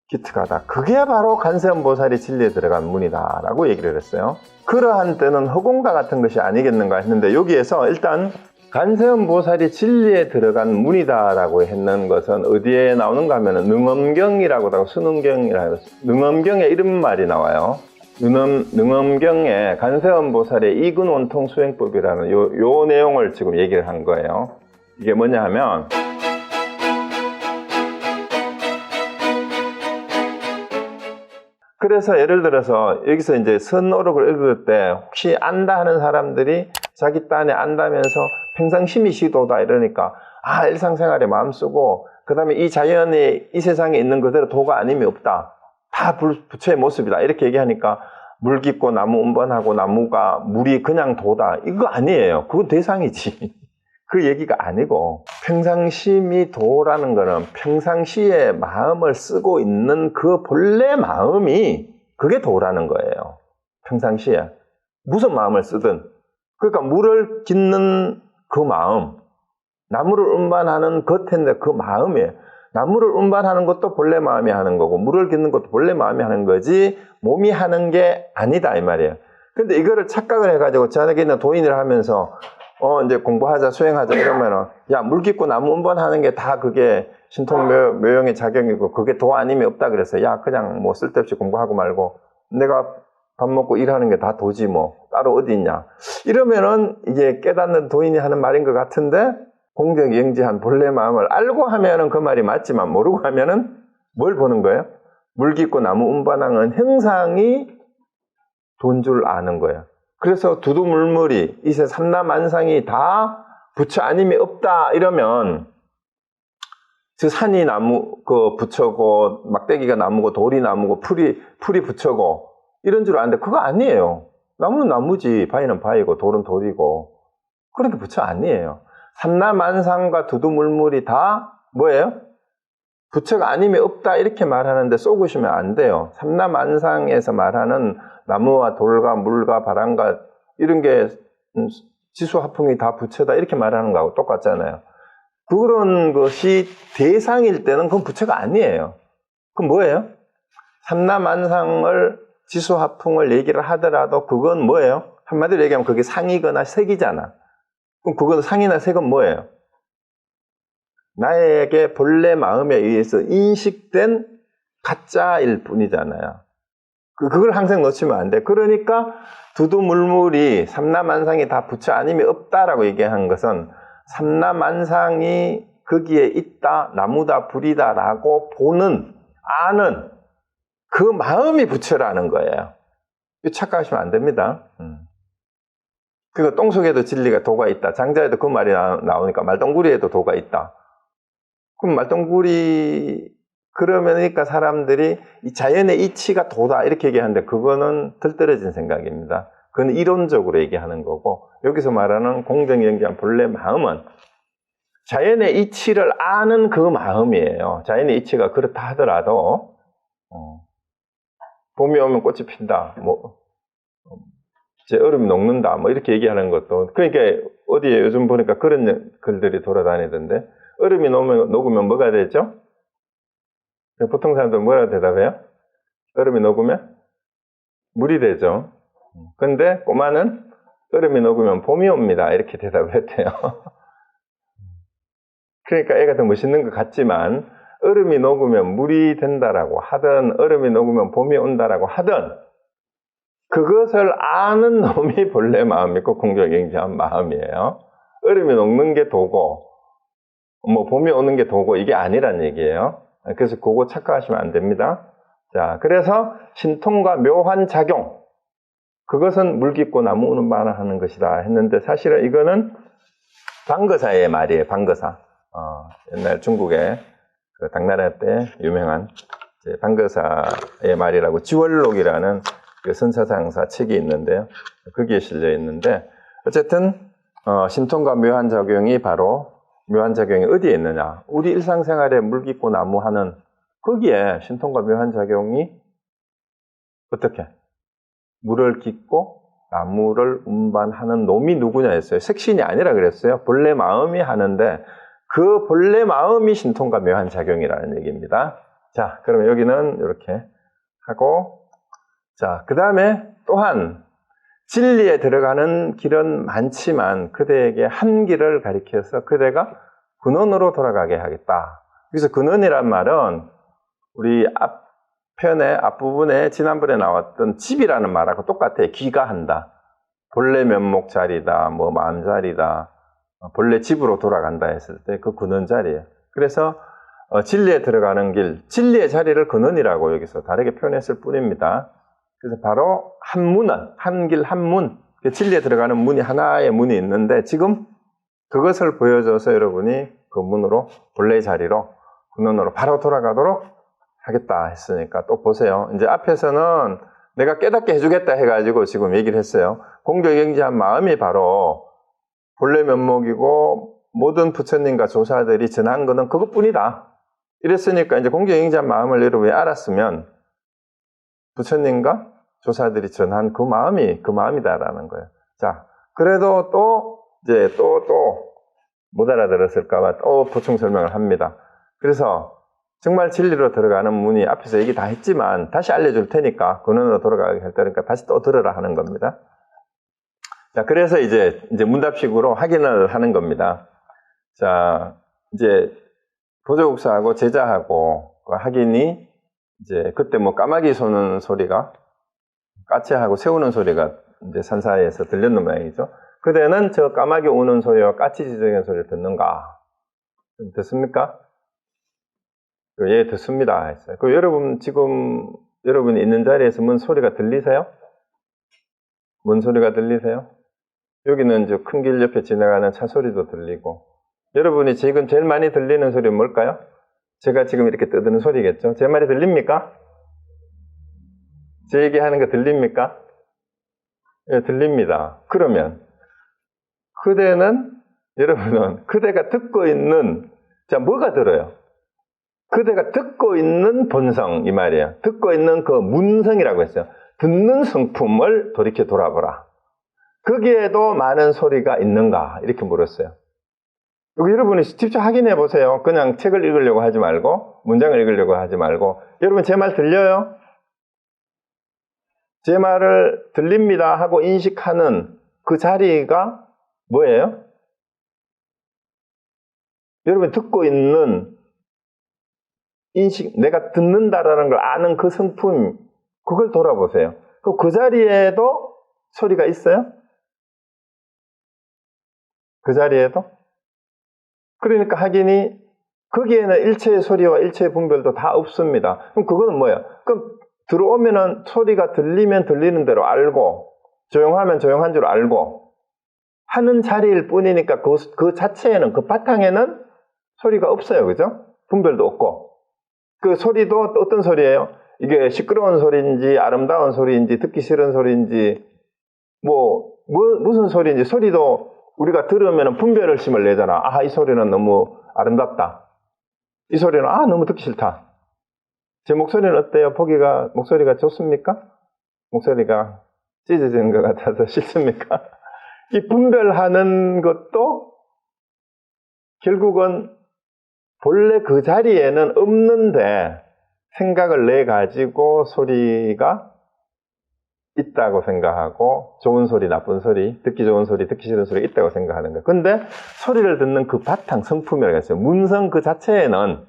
기특하다. 그게 바로 관세음보살이 진리에 들어간 문이다 라고 얘기를 했어요. 그러한 때는 허공과 같은 것이 아니겠는가 했는데, 여기에서 일단 관세음보살이 진리에 들어간 문이다 라고 했는 것은 어디에 나오는가 하면 능엄경이라고 수능경이라고, 능엄경에 이런 말이 나와요. 능엄경에 관세음보살의 이근원통 수행법이라는 요 내용을 지금 얘기를 한 거예요. 이게 뭐냐 하면, 그래서 예를 들어서 여기서 이제 선어록을 읽을 때 혹시 안다 하는 사람들이 자기 딴에 안다면서 평상심이 시도다 이러니까, 일상생활에 마음 쓰고, 그 다음에 이 자연이 이 세상에 있는 그대로 도가 아님이 없다, 다 부처의 모습이다 이렇게 얘기하니까, 물 깊고 나무 운반하고 나무가 물이 그냥 도다, 이거 아니에요. 그건 대상이지. 그 얘기가 아니고, 평상심이 도라는 거는 평상시에 마음을 쓰고 있는 그 본래 마음이, 그게 도라는 거예요. 평상시에 무슨 마음을 쓰든. 그러니까 물을 깃는 그 마음, 나무를 운반하는 겉인데 그 마음이에요. 나무를 운반하는 것도 본래 마음이 하는 거고, 물을 깃는 것도 본래 마음이 하는 거지 몸이 하는 게 아니다 이 말이에요. 근데 이거를 착각을 해가지고 자기는 도인을 하면서 이제 공부하자, 수행하자 이러면은, 야, 물 깊고 나무 운반하는 게 다 그게 신통묘용의 작용이고, 그게 도 아님이 없다 그랬어요. 야, 그냥 뭐 쓸데없이 공부하고 말고, 내가 밥 먹고 일하는 게 다 도지 뭐, 따로 어디 있냐. 이러면은 이게 깨닫는 도인이 하는 말인 것 같은데, 공덕영지한 본래 마음을 알고 하면은 그 말이 맞지만, 모르고 하면은 뭘 보는 거예요? 물 깊고 나무 운반하는 형상이 돈 줄 아는 거예요. 그래서 두두물물이 이세 삼라만상이 다 부처 아님이 없다 이러면, 그 산이 나무 그 부처고, 막대기가 나무고, 돌이 나무고, 풀이 부처고 이런 줄 아는데 그거 아니에요. 나무는 나무지, 바위는 바위고, 돌은 돌이고. 그러니까 부처 아니에요. 삼라만상과 두두물물이 다 뭐예요? 부처가 아님이 없다 이렇게 말하는데 쏘구시면 안 돼요. 삼라만상에서 말하는 나무와 돌과 물과 바람과 이런 게 지수화풍이 다 부처다 이렇게 말하는 거하고 똑같잖아요. 그런 것이 대상일 때는 그건 부처가 아니에요. 그럼 뭐예요? 삼라만상을 지수화풍을 얘기를 하더라도 그건 뭐예요? 한마디로 얘기하면 그게 상이거나 색이잖아. 그럼 그건 상이나 색은 뭐예요? 나에게 본래 마음에 의해서 인식된 가짜일 뿐이잖아요. 그걸 항상 놓치면 안 돼. 그러니까 두두물물이 삼라만상이 다 부처 아님이 없다라고 얘기한 것은, 삼라만상이 거기에 있다, 나무다, 불이다 라고 보는, 아는 그 마음이 부처라는 거예요. 착각하시면 안 됩니다. 그리고 똥속에도 진리가 도가 있다. 장자에도 그 말이 나오니까 말똥구리에도 도가 있다. 그럼 말똥구리, 그러니까 사람들이 이 자연의 이치가 도다 이렇게 얘기하는데, 그거는 들떨어진 생각입니다. 그건 이론적으로 얘기하는 거고, 여기서 말하는 공정영지한 본래 마음은 자연의 이치를 아는 그 마음이에요. 자연의 이치가 그렇다 하더라도, 봄이 오면 꽃이 핀다, 뭐 이제 얼음이 녹는다, 뭐 이렇게 얘기하는 것도, 그러니까 어디에 요즘 보니까 그런 글들이 돌아다니던데, 얼음이 녹으면 뭐가 되죠? 보통 사람들은 뭐라고 대답해요? 얼음이 녹으면 물이 되죠. 근데 꼬마는 얼음이 녹으면 봄이 옵니다 이렇게 대답을 했대요. 그러니까 애가 더 멋있는 것 같지만, 얼음이 녹으면 물이 된다라고 하든, 얼음이 녹으면 봄이 온다라고 하든, 그것을 아는 놈이 본래 마음이고 공정영지한 마음이에요. 얼음이 녹는 게 도고, 뭐 봄이 오는 게 도고, 이게 아니란 얘기예요. 그래서 그거 착각하시면 안 됩니다. 자, 그래서 신통과 묘한 작용, 그것은 물 깊고 나무 운반하는 것이다 했는데, 사실은 이거는 방거사의 말이에요. 방거사. 옛날 중국의 그 당나라 때 유명한 방거사의 말이라고, 지월록이라는 그 선사상사 책이 있는데요. 거기에 실려 있는데, 어쨌든 신통과 묘한 작용이 바로, 묘한 작용이 어디에 있느냐? 우리 일상생활에 물 깊고 나무 하는 거기에 신통과 묘한 작용이 어떻게? 물을 깃고 나무를 운반하는 놈이 누구냐 했어요. 색신이 아니라 그랬어요. 본래 마음이 하는데, 그 본래 마음이 신통과 묘한 작용이라는 얘기입니다. 자, 그러면 여기는 이렇게 하고, 자, 그 다음에 또한 진리에 들어가는 길은 많지만 그대에게 한 길을 가리켜서 그대가 근원으로 돌아가게 하겠다. 그래서 근원이란 말은 우리 앞부분에 지난번에 나왔던 집이라는 말하고 똑같아요. 귀가한다. 본래 면목 자리다, 뭐 마음 자리다, 본래 집으로 돌아간다 했을 때 그 근원 자리예요. 그래서 진리에 들어가는 길, 진리의 자리를 근원이라고 여기서 다르게 표현했을 뿐입니다. 그래서 바로 한 문은, 한 길 한 문, 진리에 들어가는 문이 하나의 문이 있는데 지금 그것을 보여줘서 여러분이 그 문으로 본래의 자리로 근원으로 바로 돌아가도록 하겠다 했으니까 또 보세요. 이제 앞에서는 내가 깨닫게 해주겠다 해가지고 지금 얘기를 했어요. 공교경지한 마음이 바로 본래 면목이고 모든 부처님과 조사들이 전한 것은 그것뿐이다. 이랬으니까 이제 공교경지한 마음을 여러분이 알았으면 부처님과 조사들이 전한 그 마음이 그 마음이다라는 거예요. 자, 그래도 또 이제 못 알아들었을까봐 또 보충 설명을 합니다. 그래서 정말 진리로 들어가는 문이 앞에서 얘기 다 했지만 다시 알려줄 테니까 근원으로 돌아가게 할 테니까 다시 또 들으라 하는 겁니다. 자, 그래서 이제 문답식으로 확인을 하는 겁니다. 자, 이제 보조국사하고 제자하고 확인이 이제 그때 뭐 까마귀 소는 소리가 까치하고 새우는 소리가 이제 산사이에서 들렸는 모양이죠. 그대는 저 까마귀 우는 소리와 까치 지저귀는 소리를 듣는가? 좀 듣습니까? 예, 듣습니다. 했어요. 그 여러분, 지금 여러분이 있는 자리에서 뭔 소리가 들리세요? 뭔 소리가 들리세요? 여기는 저 큰 길 옆에 지나가는 차 소리도 들리고, 여러분이 지금 제일 많이 들리는 소리는 뭘까요? 제가 지금 이렇게 떠드는 소리겠죠? 제 말이 들립니까? 제 얘기하는 거 들립니까? 예, 들립니다. 그러면 여러분은 그대가 듣고 있는, 자, 뭐가 들어요? 그대가 듣고 있는 본성, 이 말이에요. 듣고 있는 그 문성이라고 했어요. 듣는 성품을 돌이켜 돌아보라. 거기에도 많은 소리가 있는가? 이렇게 물었어요. 여기 여러분이 직접 확인해 보세요. 그냥 책을 읽으려고 하지 말고, 문장을 읽으려고 하지 말고. 여러분 제 말 들려요? 제 말을 들립니다 하고 인식하는 그 자리가 뭐예요? 여러분 듣고 있는 인식, 내가 듣는다라는 걸 아는 그 성품, 그걸 돌아보세요. 그 자리에도 소리가 있어요? 그 자리에도? 그러니까 확인이 거기에는 일체의 소리와 일체의 분별도 다 없습니다. 그럼 그거는 뭐예요? 그럼 들어오면은 소리가 들리면 들리는 대로 알고 조용하면 조용한 줄 알고 하는 자리일 뿐이니까 그 자체에는, 그 바탕에는 소리가 없어요. 그죠? 분별도 없고. 그 소리도 어떤 소리예요? 이게 시끄러운 소리인지 아름다운 소리인지 듣기 싫은 소리인지 무슨 소리인지 소리도 우리가 들으면 분별을 심을 내잖아. 아, 이 소리는 너무 아름답다. 이 소리는 너무 듣기 싫다. 제 목소리는 어때요? 목소리가 좋습니까? 목소리가 찢어지는 것 같아서 싫습니까? 이 분별하는 것도 결국은 본래 그 자리에는 없는데 생각을 내가지고 소리가 있다고 생각하고 좋은 소리, 나쁜 소리, 듣기 좋은 소리, 듣기 싫은 소리가 있다고 생각하는 거예요. 근데 소리를 듣는 그 바탕, 성품이라고 했어요. 문성 그 자체에는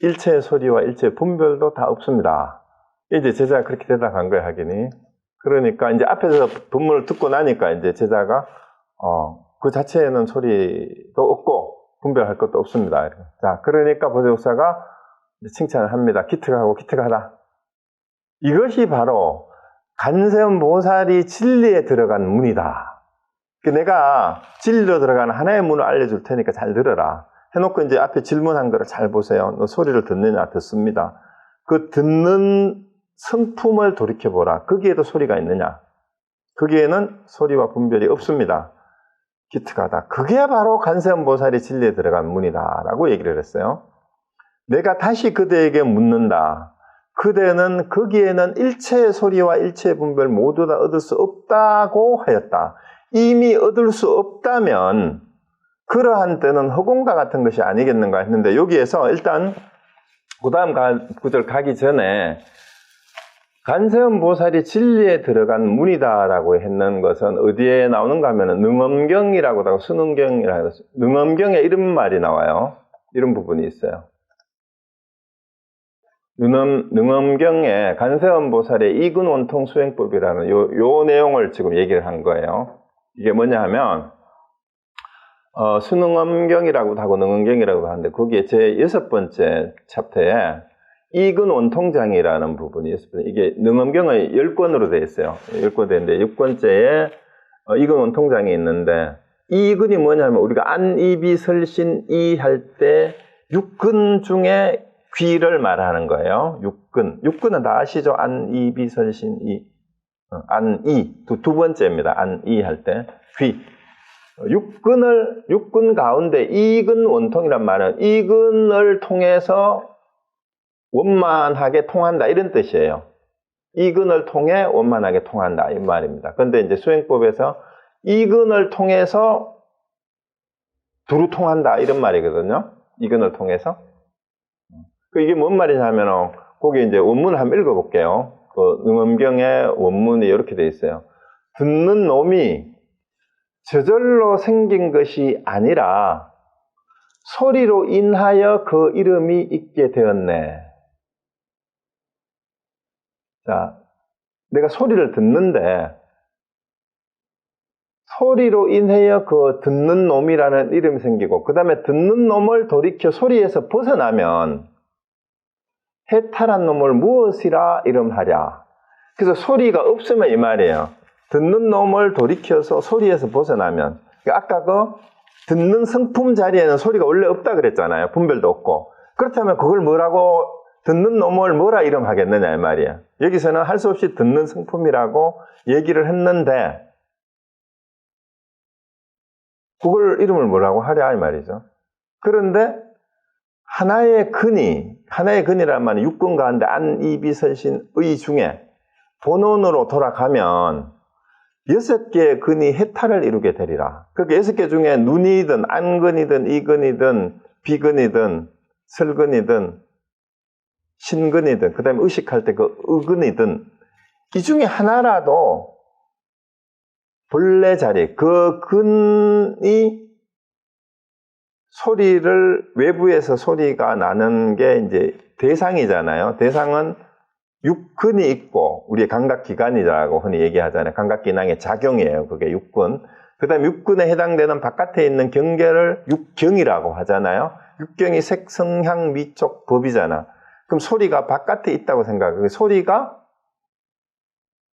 일체의 소리와 일체의 분별도 다 없습니다. 이제 제자가 그렇게 대답한 거예요, 하긴이. 그러니까 이제 앞에서 본문을 듣고 나니까 이제 제자가 그 자체에는 소리도 없고 분별할 것도 없습니다. 자, 그러니까 보조국사가 칭찬을 합니다. 기특하고 기특하다. 이것이 바로 간세음보살이 진리에 들어간 문이다. 내가 진리로 들어가는 하나의 문을 알려줄 테니까 잘 들어라. 해놓고 이제 앞에 질문한 거를 잘 보세요. 너 소리를 듣느냐? 듣습니다. 그 듣는 성품을 돌이켜보라. 거기에도 소리가 있느냐? 거기에는 소리와 분별이 없습니다. 기특하다. 그게 바로 간세음보살이 진리에 들어간 문이다 라고 얘기를 했어요. 내가 다시 그대에게 묻는다. 그대는 거기에는 일체의 소리와 일체의 분별 모두 다 얻을 수 없다고 하였다. 이미 얻을 수 없다면 그러한 때는 허공과 같은 것이 아니겠는가 했는데 여기에서 일단 그 다음 구절 가기 전에 간세음 보살이 진리에 들어간 문이다라고 했는 것은 어디에 나오는가 하면 능엄경이라고 하고 순엄경이라고 해서 능엄경에 이런 말이 나와요. 이런 부분이 있어요. 능엄경에 간세음 보살의 이근원통 수행법이라는 요 내용을 지금 얘기를 한 거예요. 이게 뭐냐 하면 수능엄경이라고도 하고 능엄경이라고도 하는데 거기에 제 6번째 챕터에 이근원통장이라는 부분이 있습니다. 이게 능엄경의 10권으로 되어 있어요. 10권 되는데 6번째에 이근원통장이 있는데 이근이 뭐냐면 우리가 안이비설신이 할 때 6근 중에 귀를 말하는 거예요. 6근은 다 아시죠? 안이비설신이 안이 두 번째입니다. 안이 할 때 귀. 6근 가운데 이근 원통이란 말은 이근을 통해서 원만하게 통한다 이런 뜻이에요. 이근을 통해 원만하게 통한다 이 말입니다. 그런데 이제 수행법에서 이근을 통해서 두루 통한다 이런 말이거든요. 이근을 통해서. 이게 뭔 말이냐면 거기 이제 원문을 한번 읽어볼게요. 그 능엄경의 원문이 이렇게 되어 있어요. 듣는 놈이 저절로 생긴 것이 아니라 소리로 인하여 그 이름이 있게 되었네. 자, 내가 소리를 듣는데 소리로 인하여 그 듣는 놈이라는 이름이 생기고 그 다음에 듣는 놈을 돌이켜 소리에서 벗어나면 해탈한 놈을 무엇이라 이름하랴. 그래서 소리가 없으면 이 말이에요. 듣는 놈을 돌이켜서 소리에서 벗어나면 아까 그 듣는 성품 자리에는 소리가 원래 없다 그랬잖아요. 분별도 없고. 그렇다면 그걸 뭐라고 듣는 놈을 뭐라 이름하겠느냐 이 말이에요. 여기서는 할 수 없이 듣는 성품이라고 얘기를 했는데 그걸 이름을 뭐라고 하랴 이 말이죠. 그런데 하나의 근이란 말은 육근 가운데 안이비설신의 중에 본원으로 돌아가면 6개의 근이 해탈을 이루게 되리라. 그러니까 6개 중에 눈이든 안근이든 이근이든 비근이든 설근이든 신근이든 그 다음에 의식할 때 그 의근이든 이 중에 하나라도 본래 자리 그 근이 소리를 외부에서 소리가 나는 게 이제 대상이잖아요. 대상은 육근이 있고 우리의 감각기관이라고 흔히 얘기하잖아요. 감각기능의 작용이에요. 그게 육근. 그 다음에 육근에 해당되는 바깥에 있는 경계를 육경이라고 하잖아요. 육경이 색, 성향, 미촉, 법이잖아. 그럼 소리가 바깥에 있다고 생각해요. 소리가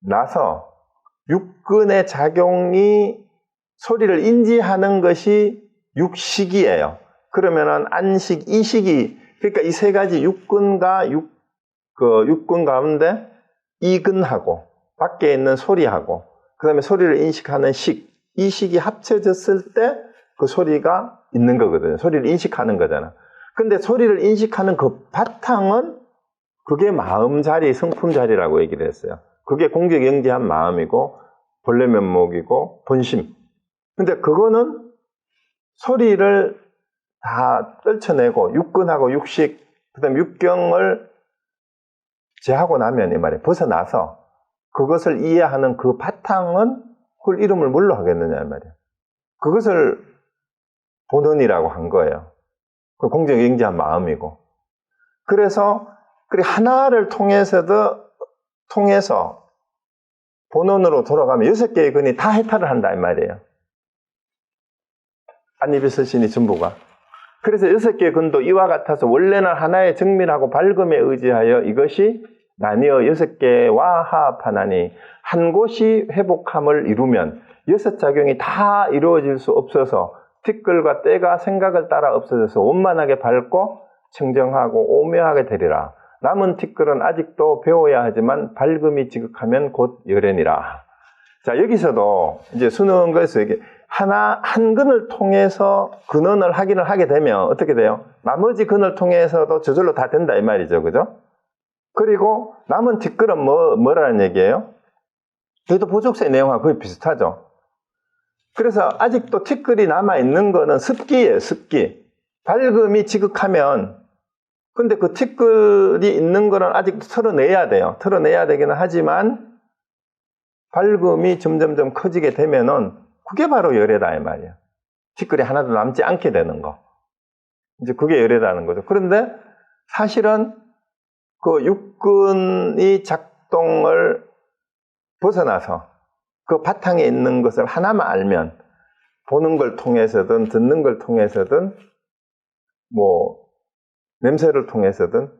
나서 육근의 작용이 소리를 인지하는 것이 육식이에요. 그러면은 안식, 이식이 그러니까 이 세 가지 육근과 육근 가운데 이근하고 밖에 있는 소리하고 그 다음에 소리를 인식하는 이식이 합쳐졌을 때 그 소리가 있는 거거든요. 소리를 인식하는 거잖아. 근데 소리를 인식하는 그 바탕은 그게 마음 자리, 성품 자리라고 얘기를 했어요. 그게 공적영지한 마음이고 본래 면목이고 본심. 근데 그거는 소리를 다 떨쳐내고 육근하고 육식 그 다음에 육경을 제하고 나면 이 말이에요. 벗어나서 그것을 이해하는 그 바탕은 그걸 이름을 뭘로 하겠느냐 이 말이에요. 그것을 본원이라고 한 거예요. 그 공정영지한 마음이고. 그래서 하나를 통해서 본원으로 돌아가면 6개의 근이 다 해탈을 한다 이 말이에요. 안이비설신이 전부가. 그래서 6개의 근도 이와 같아서 원래는 하나의 정밀하고 밝음에 의지하여 이것이 나뉘어 6개와 화합하나니 한 곳이 회복함을 이루면 6작용이 다 이루어질 수 없어서 티끌과 때가 생각을 따라 없어져서 원만하게 밝고 청정하고 오묘하게 되리라. 남은 티끌은 아직도 배워야 하지만 밝음이 지극하면 곧 열애니라. 자, 여기서도 이제 수능거에서 이게 한 근을 통해서 근원을 확인을 하게 되면 어떻게 돼요? 나머지 근을 통해서도 저절로 다 된다 이 말이죠. 그죠? 그리고 남은 티끌은 뭐라는 얘기예요? 저희도 보족세 내용하고 거의 비슷하죠. 그래서 아직도 티끌이 남아있는 거는 습기예요. 습기. 밝음이 지극하면 근데 그 티끌이 있는 거는 아직 털어내야 돼요. 털어내야 되기는 하지만 밝음이 점점점 커지게 되면은 그게 바로 열애다 이 말이에요. 티끌이 하나도 남지 않게 되는 거. 이제 그게 열애라는 거죠. 그런데 사실은 그 육근이 작동을 벗어나서 그 바탕에 있는 것을 하나만 알면 보는 걸 통해서든 듣는 걸 통해서든 뭐 냄새를 통해서든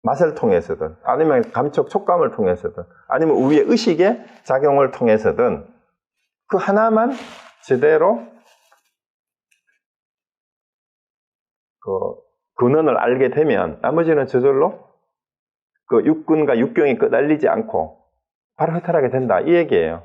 맛을 통해서든 아니면 감촉 촉감을 통해서든 아니면 우리의 의식의 작용을 통해서든 그 하나만 제대로 그 근원을 알게 되면 나머지는 저절로 그 육근과 육경이 끄달리지 않고 바로 해탈하게 된다 이 얘기예요.